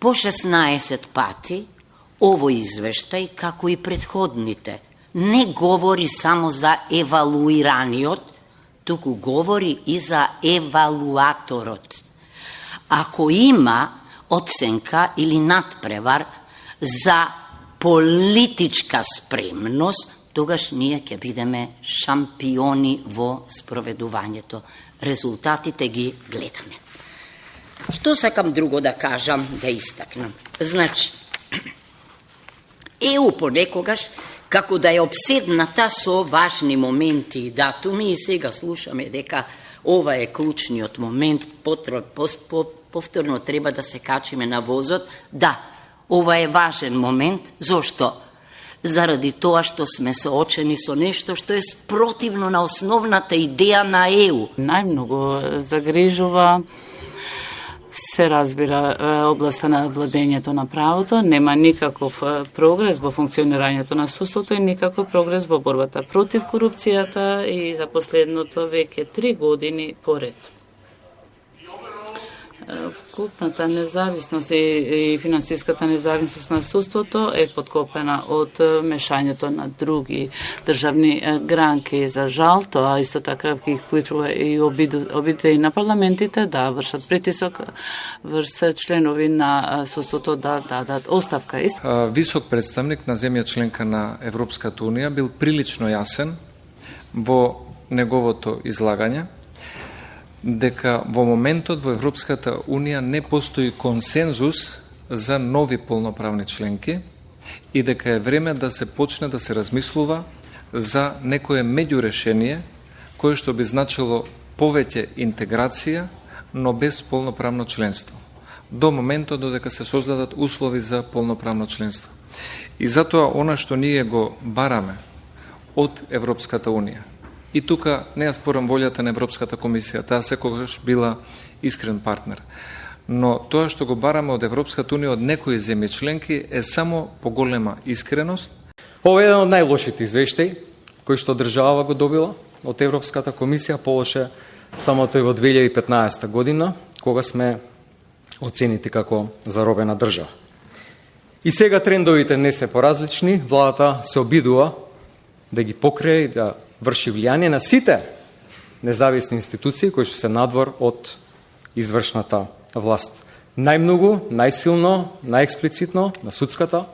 по 16 пати овој извештај, како и претходните, не говори само за евалуираниот, туку говори и за евалуаторот. Ако има оценка или надпревар за политичка спремност, тогаш ние ќе бидеме шампиони во спроведувањето. Резултатите ги гледаме. Што сакам друго да кажам, да истакнам? Значи, ЕУ понекогаш, како да е обседната со важни моменти и датуми, и сега слушаме дека ова е клучниот момент, повторно треба да се качиме на возот. Да, ова е важен момент. Зошто? Заради тоа што сме соочени со нешто што е спротивно на основната идеја на ЕУ. Најмногу загрижува, се разбира, областа на владењето на правото. Нема никаков прогрес во функционирањето на судството и никаков прогрес во борбата против корупцијата и за последното веќе 3 години поред. Вкупната независност и финансиската независност на судството е подкопена од мешањето на други државни гранки. За жал, тоа исто така ги вклучува и обидите и на парламентите да вршат притисок врз членови на судството да дадат оставка. Висок представник на земја членка на Европската унија бил прилично јасен во неговото излагање дека во моментот во Европската унија не постои консензус за нови полноправни членки и дека е време да се почне да се размислува за некое меѓурешение кое што би значило повеќе интеграција, но без полноправно членство. До моментот додека се создадат услови за полноправно членство. И затоа она што ние го бараме од Европската унија, и тука не ја спорам волјата на Европската комисија, таа секогаш била искрен партнер. Но тоа што го бараме од Европската унија, од некои земји членки, е само поголема искреност. Ова е еден од најлошите извештаи кои што држава го добила од Европската комисија, полоше само тој во 2015 година, кога сме оценети како заробена држава. И сега трендовите не се поразлични, владата се обидува да ги покрие и да врши влијание на сите независни институции кои што се надвор од извршната власт. Најмногу, најсилно, најексплицитно на судската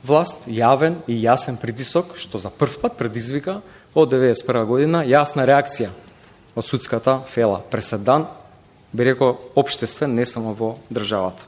власт, јавен и јасен притисок, што за прв пат предизвика од 1991 година јасна реакција од судската фела. Преседан, би рекол, општествен, не само во државата.